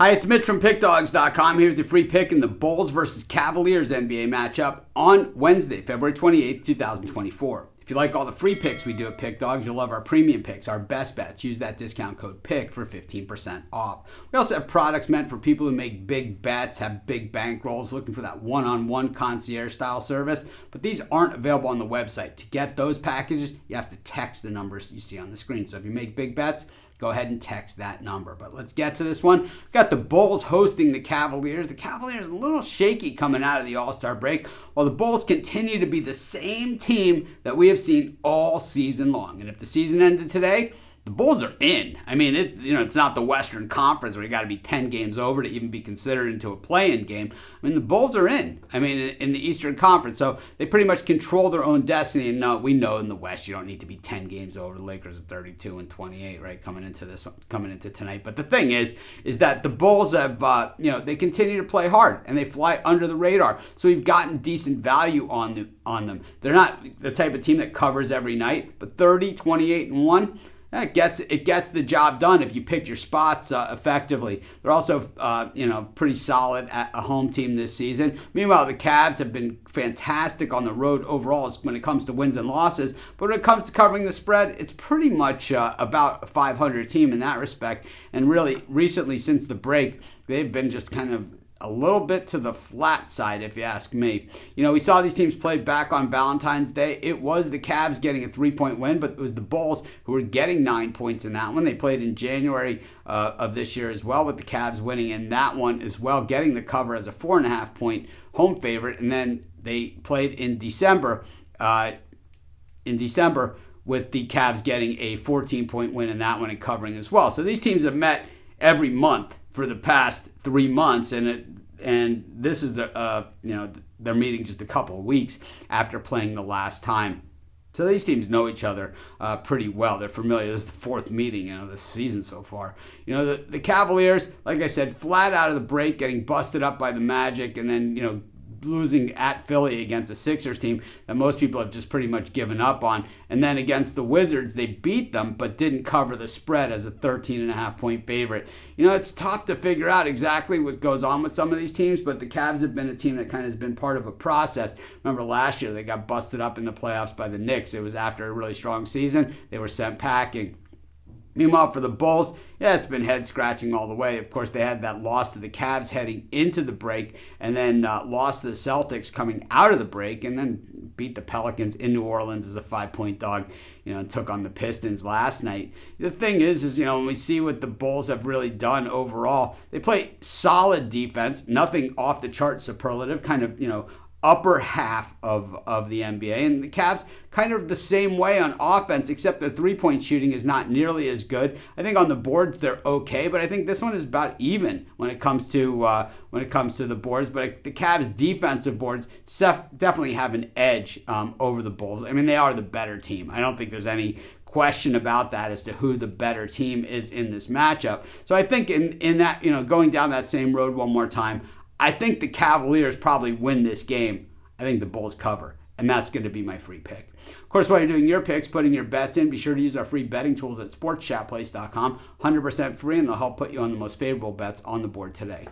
Hi, it's Mitch from Pickdawgz.com here with your free pick in the Bulls versus Cavaliers NBA matchup on Wednesday, February 28th, 2024. If you like all the free picks we do at Pickdawgz, you'll love our premium picks, our best bets. Use that discount code PICK for 15% off. We also have products meant for people who make big bets, have big bankrolls, looking for that one-on-one concierge style service, but these aren't available on the website. To get those packages, you have to text the numbers you see on the screen. So if you make big bets, go ahead and text that number. But let's get to this one. We've got the Bulls hosting the Cavaliers. The Cavaliers a little shaky coming out of the All-Star break, while the Bulls continue to be the same team that we have seen all season long. And if the season ended today, the Bulls are in. I mean, it's not the Western Conference where you got to be 10 games over to even be considered into a play-in game. I mean, the Bulls are in. I mean, in the Eastern Conference, so they pretty much control their own destiny. And no, we know in the West you don't need to be 10 games over. The Lakers are 32 and 28, right, coming into tonight. But the thing is that the Bulls have, they continue to play hard and they fly under the radar. So we've gotten decent value on them. They're not the type of team that covers every night, but 30, 28, and 1. It gets the job done if you pick your spots effectively. They're also, pretty solid at a home team this season. Meanwhile, the Cavs have been fantastic on the road overall when it comes to wins and losses. But when it comes to covering the spread, it's pretty much about a 500 team in that respect. And really, recently since the break, they've been just kind of a little bit to the flat side, if you ask me. We saw these teams play back on Valentine's Day. It was the Cavs getting a 3-point win, but it was the Bulls who were getting 9 points in that one. They played in January of this year as well, with the Cavs winning in that one as well, getting the cover as a 4.5-point home favorite. And then they played in December, with the Cavs getting a 14-point win in that one and covering as well. So these teams have met every month for the past 3 months, and this is they're meeting just a couple of weeks after playing the last time. So these teams know each other pretty well. They're familiar. This is the fourth meeting this season so far. The Cavaliers, like I said, flat out of the break, getting busted up by the Magic, and then losing at Philly against a Sixers team that most people have just pretty much given up on. And then against the Wizards, they beat them but didn't cover the spread as a 13.5-point favorite. It's tough to figure out exactly what goes on with some of these teams, but the Cavs have been a team that kind of has been part of a process. Remember last year, they got busted up in the playoffs by the Knicks. It was after a really strong season. They were sent packing. Meanwhile, for the Bulls, it's been head-scratching all the way. Of course, they had that loss to the Cavs heading into the break, and then lost to the Celtics coming out of the break, and then beat the Pelicans in New Orleans as a 5-point dog, and took on the Pistons last night. The thing is when we see what the Bulls have really done overall, they play solid defense, nothing off-the-chart superlative, kind of, upper half of the NBA. And the Cavs kind of the same way on offense, except their three-point shooting is not nearly as good. I think on the boards they're okay, but I think this one is about even when it comes to the boards. But the Cavs' defensive boards definitely have an edge over the Bulls. I mean, they are the better team. I don't think there's any question about that as to who the better team is in this matchup. So I think in that, going down that same road one more time, I think the Cavaliers probably win this game. I think the Bulls cover, and that's going to be my free pick. Of course, while you're doing your picks, putting your bets in, be sure to use our free betting tools at sportschatplace.com. 100% free, and they'll help put you on the most favorable bets on the board today.